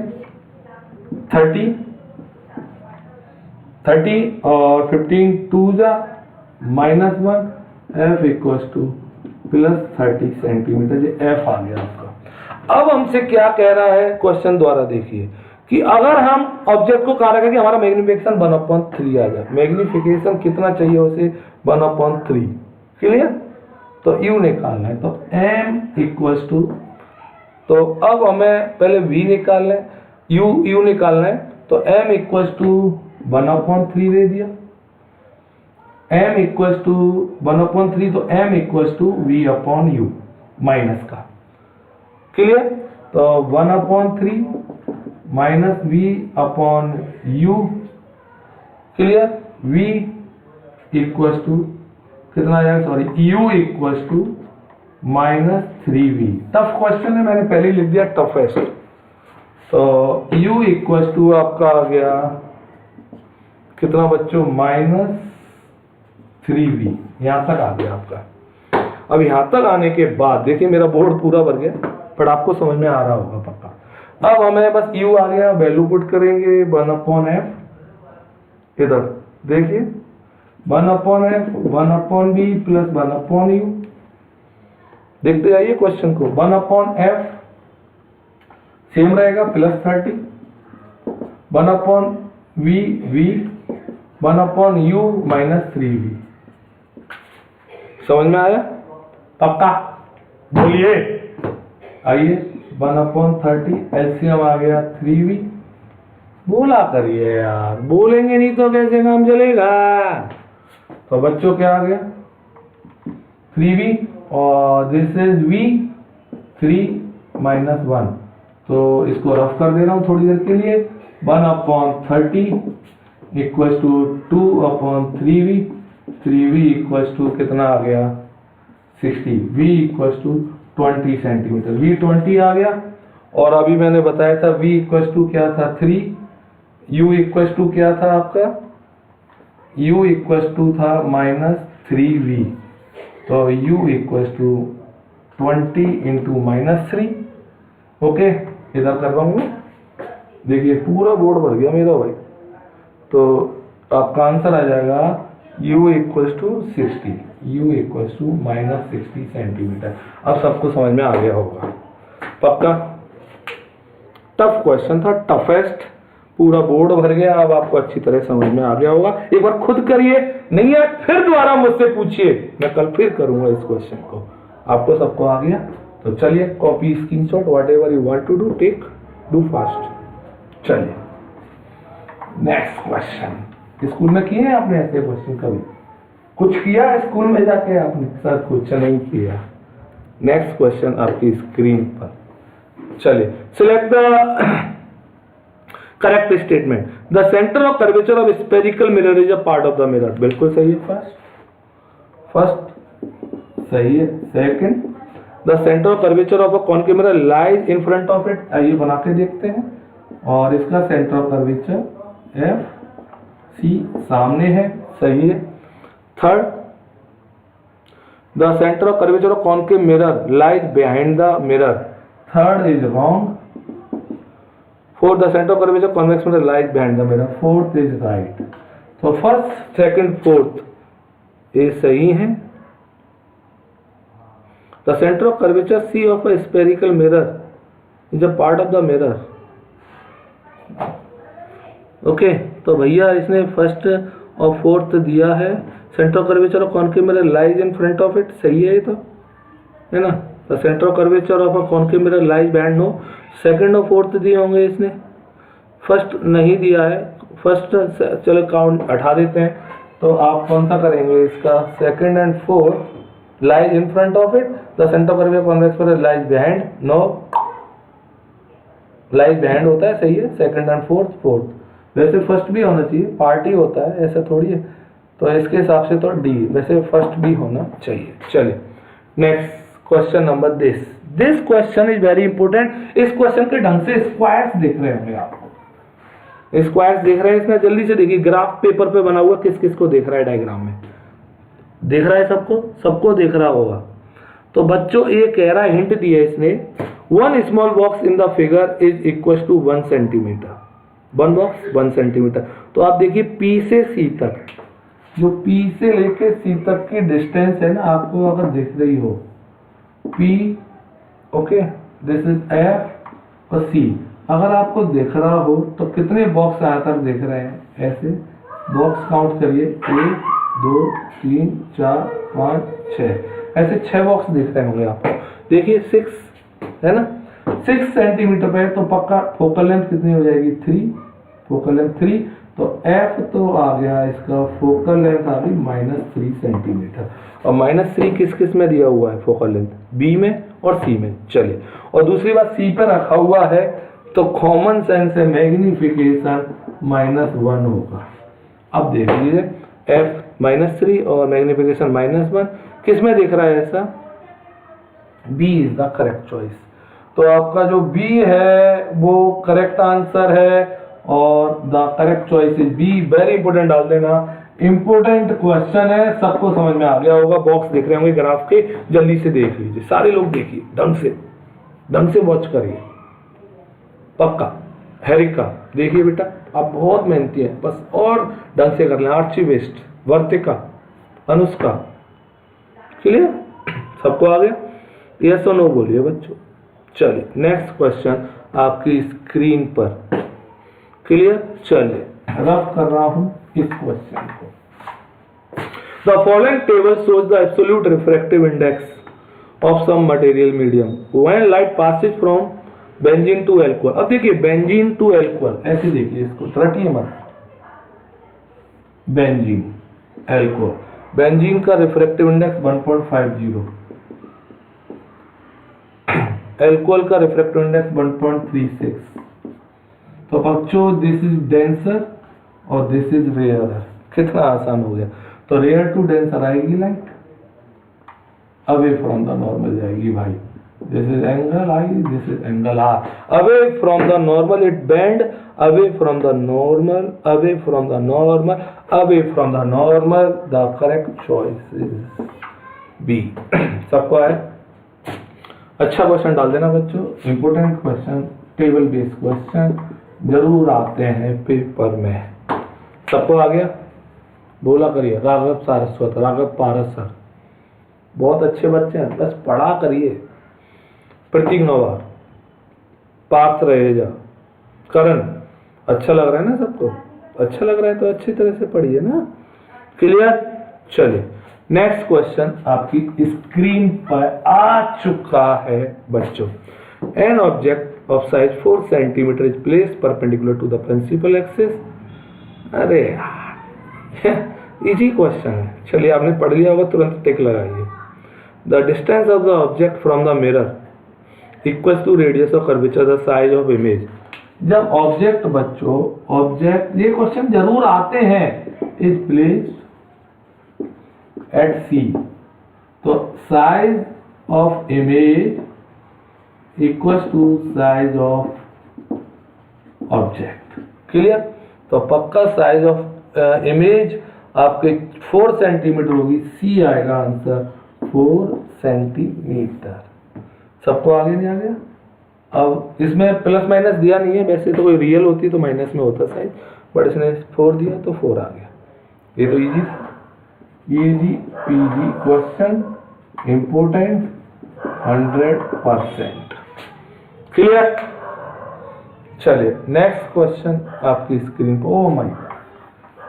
30 और 15 2 जा -1, f equals to plus 30 centimetre. ये f आ गया आपका। अब हमसे क्या कह रहा है क्वेश्चन द्वारा देखिए, कि अगर हम ऑब्जेक्ट को कहा रखा कि हमारा मैग्निफिकेशन 1/3 आ जाए। मैग्निफिकेशन कितना चाहिए उसे, 1/3। क्लियर? तो u निकालना है, तो m इक्वल्स टू, तो अब हमें पहले v निकालना है, u निकालना है, तो m इक्वल्स टू 1/3 दे दिया। m इक्वल्स टू 1/3, तो m equals to v upon u minus का। क्लियर? तो 1/3 minus v upon u। Clear? v equals to कितना आएगा, sorry u equals to -3v। Tough question है, मैंने पहले लिख दिया टफेस्ट। तो u इक्वल्स टू आपका आ गया कितना बच्चों, -3v। यहां तक आ गया आपका। अब यहां तक आने के बाद देखिए मेरा बोर्ड पूरा भर गया, पर आपको समझ में आ रहा होगा पक्का। अब हमें बस u आ गया, वैल्यू पुट करेंगे 1/f, इधर देखिए 1/f 1/v प्लस 1/u। देखते जाइए क्वेश्चन को। 1/f सेम रहेगा +30, 1/v 1/u -3v। समझ में आया? पक्का बोलिए। आइए 1/30 एलसीएम आ गया 3v। बोला करिए यार, बोलेंगे नहीं तो कैसे काम चलेगा। तो बच्चों क्या आ गया 3v और दिस इज v 3 - 1। तो इसको रफ कर दे रहा हूं थोड़ी देर के लिए। 1/30 equals to 2/3v। 3v equals to कितना आ गया 60। v equals to 20 centimetre. v 20 आ गया। और अभी मैंने बताया था v इक्वल्स टू क्या था 3, u इक्वल्स टू क्या था आपका u इक्वल्स टू था -3v। तो u इक्वल्स टू 20 × -3। ओके, इधर कर रहा हूँ। देखिए पूरा बोर्ड भर गया मेरा भाई। तो आपका आंसर आ जाएगा u equals to 60, u equals to -60 centimetre. अब सबको समझ में आ गया होगा। पक्का टफ क्वेश्चन था, टफेस्ट। पूरा बोर्ड भर गया। अब आपको अच्छी तरह समझ में आ गया होगा। एक बार खुद करिए, नहीं है फिर दोबारा मुझसे पूछिए, मैं कल फिर करूंगा इस क्वेश्चन को। आपको सबको आ गया? तो चलिए copy screenshot whatever you want to do take, do fast. चलिए नेक्स्ट क्वेश्चन। स्कूल में किए हैं आपने ऐसे क्वेश्चन कभी? कुछ किया है स्कूल में जाके आपने? सर कुछ नहीं किया। नेक्स्ट क्वेश्चन आपकी स्क्रीन पर। चलिए select the correct statement. The centre of curvature of spherical mirror is a part of the mirror. बिल्कुल सही है। फर्स्ट सही है। Second, the centre of curvature of a concave mirror lies in front of it. आइए बना के देखते हैं। और इसका centre of curvature F C सामने है। सही है। Third, the centre of curvature of concave mirror lies behind the mirror. Third is wrong. Fourth, the center of curvature of convex mirror lies behind the mirror. Fourth is right. So first, second, fourth ये सही है। The center of curvature C of a spherical mirror is a part of the mirror. Okay, तो भैया इसने first और fourth दिया है। Centre of curvature of concave mirror lies in front of it. सही है ये तो, है ना। The centre of curvature of a concave mirror lies behind. No, second और फोर्थ दिए होंगे इसने, फर्स्ट नहीं दिया है। फर्स्ट चलो काउंट हटा देते हैं। तो आप कौन सा करेंगे इसका? Second and fourth lies in front of it. The centre of curvature convex mirror lies behind. No, lies behind होता है। सही है। Second and fourth. वैसे फर्स्ट भी होना चाहिए, पार्ट ही होता है, ऐसा थोड़ी है। तो इसके हिसाब से तो डी, वैसे फर्स्ट भी होना चाहिए। चलिए next question number this question is very important. इस क्वेश्चन के ढंग से स्क्वायर्स देख रहे होंगे आप। स्क्वायर्स देख रहे हैं इसमें? जल्दी से देखिए, ग्राफ पेपर पे बना हुआ किस किस को देख रहा है? डायग्राम में देख रहा है सबको देख रहा होगा। तो बच्चों ये कह रहा है, हिंट दिया इसने, 1 small box in the figure is equal to 1 centimetre. 1 box 1 centimetre. तो आप देखिए P से C तक, जो P से लेके C तक की डिस्टेंस है ना, आपको अगर दिख रही हो P, okay, this is F और C, अगर आपको दिख रहा हो तो कितने बॉक्स यहाँ तक दिख रहे हैं? ऐसे बॉक्स काउंट करिए, 1 2 3 4 5 6, ऐसे 6 बॉक्स दिख रहे होंगे आपको। देखिए 6 है ना, 6 सेंटीमीटर पे, तो पक्का फोकल लेंथ कितनी हो जाएगी? 3, फोकल लेंथ 3। तो F तो आ गया इसका, फोकल लेंथ आ गई -3 सेंटीमीटर। और -3 किस किस में दिया हुआ है फोकल लेंथ? B में और C में। चलिए, और दूसरी बात C पे रखा हुआ है तो कॉमन सेंस से मैग्निफिकेशन -1 होगा। अब देख लीजिए F -3 और मैग्निफिकेशन -1 किस में दिख रहा है ऐसा? B is the correct choice. तो आपका जो B है वो करेक्ट आंसर है और the correct choice is B। Very important डाल देना, इंपोर्टेंट क्वेश्चन है, सबको समझ में आ गया होगा। बॉक्स देख रहे होंगे ग्राफ के, जल्दी से देख लीजिए, सारे लोग देखिए, ढंग से वॉच करिए। पक्का हेरिका देखिए बेटा, आप बहुत मेहनती हैं, बस और ढंग से कर लें। Archivist, Vartika, Anushka, clear? सबको आ गया? यस और नो बोलिए बच्चों। चलिए नेक्स्ट क्वेश्चन आपकी स्क्रीन पर, क्लियर। चलिए रब कर रहा हूं इस क्वेश्चन को। The following table shows the absolute refractive index of some material medium when light passes from benzene to alcohol. अब देखिए बेंजीन टू एल्कोहल, ऐसे देखिए इसको रटिए मत। बेंजीन एल्कोहल, बेंजीन का रिफ्रैक्टिव इंडेक्स 1.50, एल्कोहल का रिफ्रैक्टिव इंडेक्स 1.36। तो बच्चों दिस इज डेंसर और दिस इज रेयर। कितना आसान हो गया। तो रेयर टू डेंसर आएगी light, away from the normal जाएगी भाई। This is angle i, this is angle r. Away from the normal it bend, away from the normal, away from the normal, away from the normal. The correct choice is B. सबको आए? अच्छा question डाल देना बच्चों, important question, table based question जरूर आते हैं paper में। सबको आ गया? बोला करिए राघव सारस्वत, राघव पारस सर, बहुत अच्छे बच्चे हैं, बस पढ़ा करिए। प्रतीक नवार, पार्थ रहेजा, करण, अच्छा लग रहा है ना सबको? अच्छा लग रहा है तो अच्छी तरह से पढ़िए ना, क्लियर। चलिए नेक्स्ट क्वेश्चन आपकी स्क्रीन पर आ चुका है बच्चों। An object of size 4 centimetre is placed perpendicular to the principal axis. अरे यार इजी क्वेश्चन है। चलिए आपने पढ़ लिया होगा, तुरंत टिक लगाइए। The distance of the object from the mirror equals to radius of curvature the size of image. जब ऑब्जेक्ट बच्चों, ऑब्जेक्ट, ये क्वेश्चन जरूर आते हैं, इज प्लेस्ड एट सी, तो size of image equals to size of object, clear. तो पक्का size of image आपके 4 सेंटीमीटर होगी, सी आएगा आंसर 4 सेंटीमीटर। सबको आगे नहीं आ गया? अब इसमें प्लस माइनस दिया नहीं है, वैसे तो कोई रियल होती तो माइनस में होता साइज, बट इसने 4 दिया तो 4 आ गया। ये तो इजी था, easy peasy question, important 100%, clear. चलिए नेक्स्ट क्वेश्चन आपकी स्क्रीन पर। ओ माय गॉड,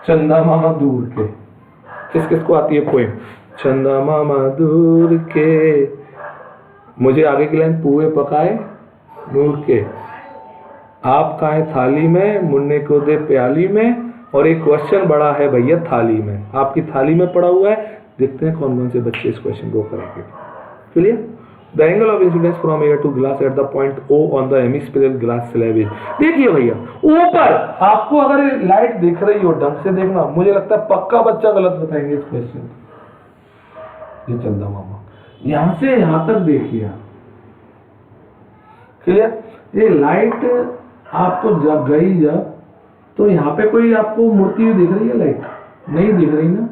चंदा मामा दूर के, किस किस को आती है पोएम? चंदा मामा दूर के, मुझे आगे की लाइन पुए पकाए नूर के, आप खाए थाली में, मुन्ने को दे प्याली में। और एक क्वेश्चन बड़ा है भैया थाली में, आपकी थाली में पड़ा हुआ है। देखते हैं कौन कौन से बच्चे इस क्वेश्चन को करेंगे, clear. The angle of incidence from air to glass at the point O on the hemispherical glass slab is. देखिए भैया ऊपर आपको अगर लाइट दिख रही हो, ढंग से देखना, मुझे लगता है पक्का बच्चा गलत बताएंगे इस क्वेश्चन। ये चंदा मामा, यहां से यहां तक देखिए, क्लियर। ये लाइट आपको जब गई, जब तो यहाँ पे कोई आपको मुड़ती हुई दिख रही है लाइट? नहीं दिख रही ना।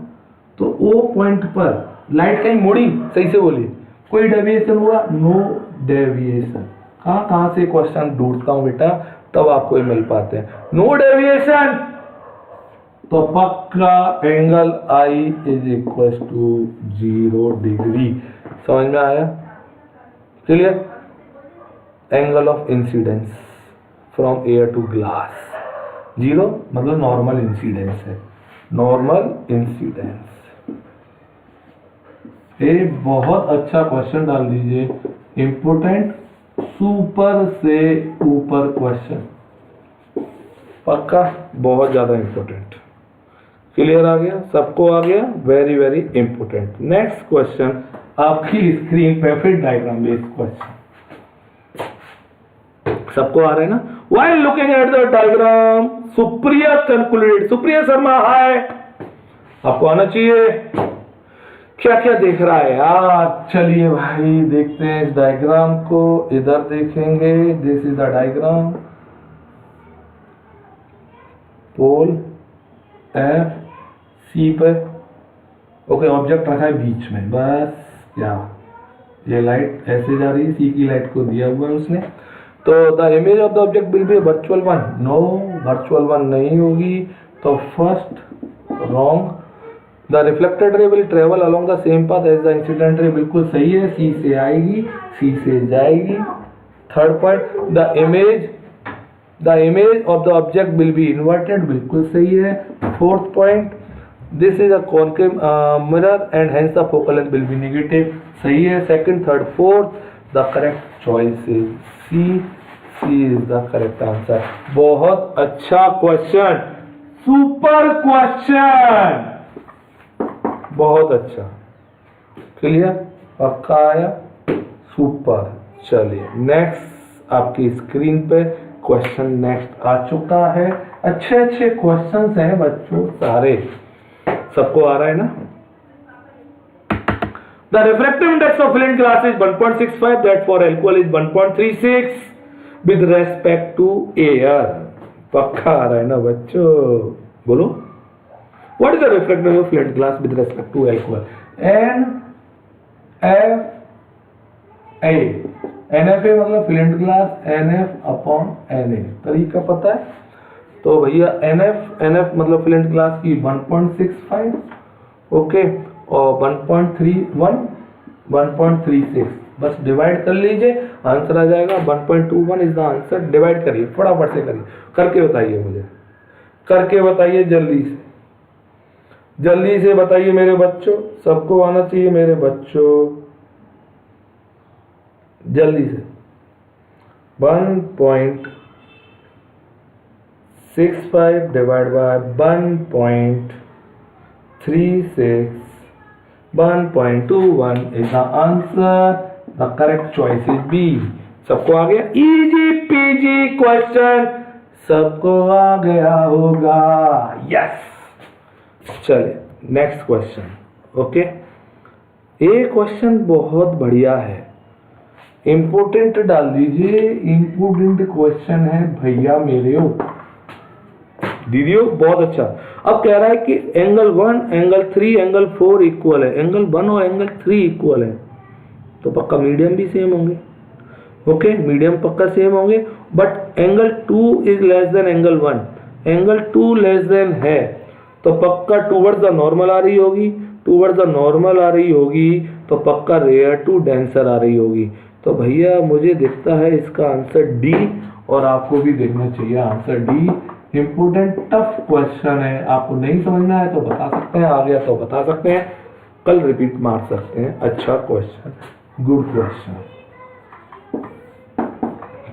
तो O पॉइंट पर लाइट कहीं मुड़ी, सही से बोलिए, कोई डेविएशन हुआ? No deviation. कहां से क्वेश्चन ढूंढता हूं बेटा, तब आपको ये मिल पाते हैं। नो डेविएशन, तो पक्का angle I is equal to 0 degree. समझ में आया? Clear. Angle of incidence from air to glass 0 मतलब नॉर्मल इंसिडेंस है, नॉर्मल इंसिडेंस। ये बहुत अच्छा क्वेश्चन डाल दीजिए, इंपोर्टेंट, सुपर से ऊपर क्वेश्चन, पक्का बहुत ज्यादा इंपॉर्टेंट। क्लियर आ गया? सबको आ गया? Very very important. Next question आपकी स्क्रीन पे, फिर डायग्राम बेस्ड क्वेश्चन। सबको आ रहा है ना? While looking at the diagram, Supriya concluded, Supriya Sharma हाय, आपको आना चाहिए। क्या क्या देख रहा है यार? चलिए भाई देखते हैं इस डायग्राम को, इधर देखेंगे। This is the diagram, pole F C पे, ओके, ऑब्जेक्ट रखा है बीच में, बस क्या, ये लाइट ऐसे जा रही है, सी की लाइट को दिया हुआ है उसने। तो the image of the object will be virtual one, no virtual one नहीं होगी, तो first wrong. The reflected ray will travel along the same path as the incident ray, बिल्कुल सही है, सी से आएगी, सी से जाएगी। Third point, the image of the object will be inverted, बिल्कुल सही है। Fourth point, this is a concave mirror and hence the focal length will be negative, सही है। Second, third, fourth, the correct choice is C, C is the correct answer. बहुत अच्छा question, super question, बहुत अच्छा, clear, पक्का आया, super. चलिए next, आपकी स्क्रीन पे क्वेश्चन नेक्स्ट आ चुका है। अच्छे अच्छे क्वेश्चंस हैं बच्चों, सारे, सबको आ रहा है ना। The refractive index of film glass is 1.65, that for alcohol is 1.36 with respect to air. पक्का आ रहा है ना बच्चों, बोलो। What is the refractive of film glass with respect to alcohol? NFA मतलब film glass, NF upon NA, तरीका पता है? तो भैया NF मतलब फिल्म ग्लास की 1.65, ओके, और 1.31, 1.36, बस डिवाइड कर लीजिए, आंसर आ जाएगा 1.21 इज द आंसर। डिवाइड करिए, फटाफट से करिए, करके बताइए मुझे, करके बताइए, जल्दी से बताइए मेरे बच्चों, सबको आना चाहिए मेरे बच्चों, जल्दी से। 1.65 divide by 1.36, 1.21 is the answer. The correct choice is B. सबको आ गया? इजी पीजी क्वेश्चन सबको आ गया होगा, यस। चलिए नेक्स्ट क्वेश्चन, ओके। ये क्वेश्चन बहुत बढ़िया है, इंपोर्टेंट डाल दीजिए, इंपोर्टेंट क्वेश्चन है भैया मेरे दीदियों, बहुत अच्छा। अब कह रहा है कि एंगल 1, एंगल 3, एंगल 4 इक्वल है, एंगल 1 और एंगल 3 इक्वल है, तो पक्का मीडियम भी सेम होंगे, ओके, मीडियम पक्का सेम होंगे। But angle 2 is less than angle 1, angle 2 less than है, तो पक्का टूवर्ड्स द नॉर्मल आ रही होगी, टूवर्ड्स द नॉर्मल आ रही होगी, तो पक्का रेयर टू डेंसर आ रही होगी। तो भैया मुझे दिखता है इसका आंसर डी, और आपको भी देखना चाहिए answer D. Important tough question है, आपको नहीं समझना है तो बता सकते हैं, आ गया तो बता सकते हैं, कल रिपीट मार सकते हैं। अच्छा क्वेश्चन, गुड क्वेश्चन,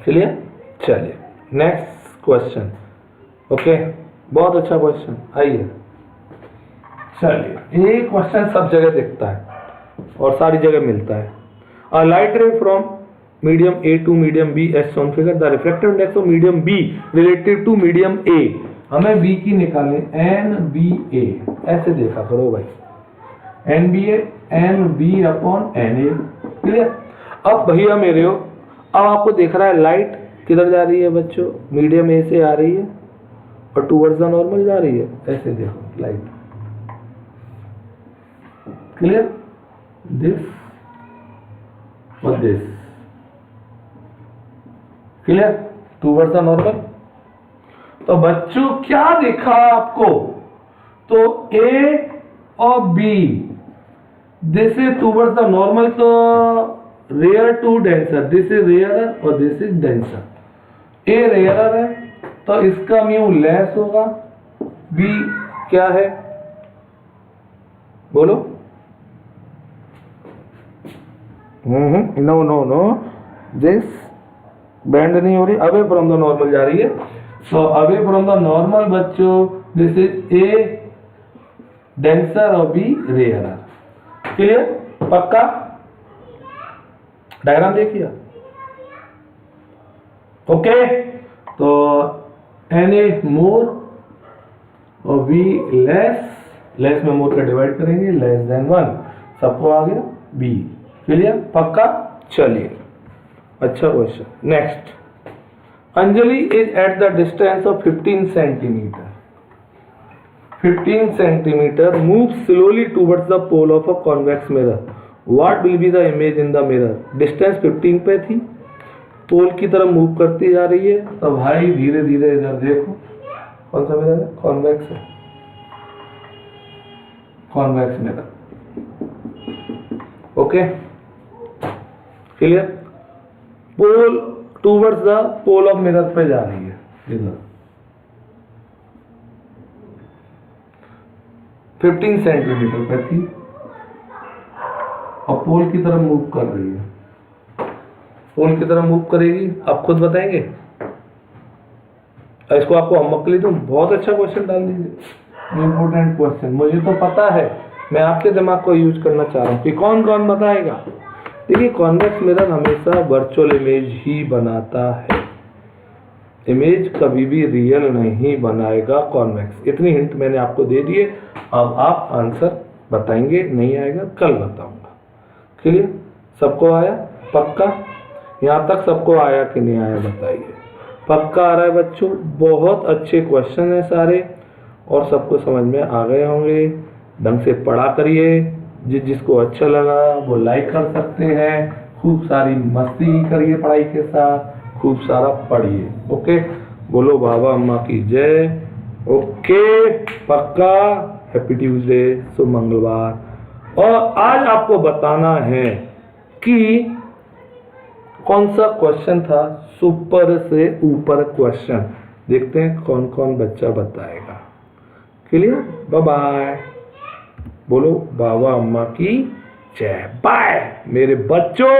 क्लियर। चलिए नेक्स्ट क्वेश्चन, ओके, बहुत अच्छा क्वेश्चन, आइए। चलिए, ये क्वेश्चन सब जगह दिखता है और सारी जगह मिलता है। A light ray from medium A to medium B as shown figure, the refractive index of medium B relative to medium A, हमें B की निकाले, NBA, ऐसे देखा करो भाई, NBA NB upon NA, clear. अब भैया मेरे हो, अब आपको देख रहा है लाइट किधर जा रही है बच्चों, मीडियम A से आ रही है और टूवर्ड्स द नॉर्मल जा रही है, ऐसे देखो लाइट, क्लियर, दिस और this, clear, towards the normal. तो बच्चों क्या देखा आपको, तो A और B, this is towards the normal, तो rare to denser, this is rarer और this is denser. A rarer है तो इसका म्यू लेस होगा, B क्या है बोलो, नो, दिस बैंड नहीं हो रही, अवे फ्रॉम द नॉर्मल जा रही है, तो अवे फ्रॉम द नॉर्मल बच्चों, दिस इज ए डेंसर और बी रेयर, क्लियर, पक्का। डायग्राम देखिए, ओके, तो Na मोर और V लेस में मोर का डिवाइड करेंगे, लेस देन 1, सबको आ गया B, क्लियर, पक्का। चलिए अच्छा question, next. Anjali is at the distance of 15 centimetre, 15 centimetre, move slowly towards the pole of a convex mirror, what will be the image in the mirror. Distance 15 पे थी, पोल की तरफ मूव करती जा रही है, तो भाई धीरे धीरे इधर देखो, कौन सा मिरर है, कॉन्वेक्स है, convex mirror. Okay, clear? Pole towards the pole of mirror पे जा रही है इधर, 15 सेंटीमीटर पे थी और पोल की तरफ मूव कर रही है। पोल की तरफ मूव करेगी, आप खुद बताएंगे? इसको आपको होमवर्क के लिए तो बहुत अच्छा क्वेश्चन डाल दीजिए, इंपॉर्टेंट क्वेश्चन। मुझे तो पता है, मैं आपके दिमाग को यूज करना चाह रहा हूँ कि कौन कौन बताएगा। देखिए, कॉन्वेक्स मिरर हमेशा वर्चुअल इमेज ही बनाता है, इमेज कभी भी रियल नहीं बनाएगा कॉन्वेक्स। इतनी हिंट मैंने आपको दे दिए। अब आप आंसर बताएंगे, नहीं आएगा कल बताऊंगा। क्लियर? सबको आया? पक्का? यहाँ तक सबको आया कि नहीं आया बताइए। पक्का आ रहा है बच्चों? बहुत अच्छे क्वेश्चन है सारे और सबको समझ में आ गए होंगे। ढंग से पढ़ा करिए, जिसको अच्छा लगा वो लाइक कर सकते हैं। खूब सारी मस्ती करिए पढ़ाई के साथ, खूब सारा पढ़िए। ओके, बोलो बाबा अम्मा की जय। ओके, पक्का। हैप्पी ट्यूसडे, शुभ मंगलवार। और आज आपको बताना है कि कौन सा क्वेश्चन था, सुपर से ऊपर क्वेश्चन। देखते हैं कौन कौन बच्चा बताएगा। क्लियर? Bye bye. बोलो बाबा अम्मा की जय। बाय मेरे बच्चों,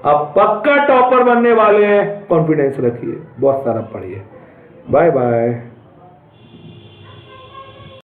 अब पक्का टॉपर बनने वाले हैं। कॉन्फिडेंस रखिए, बहुत सारा पढ़िए। Bye bye.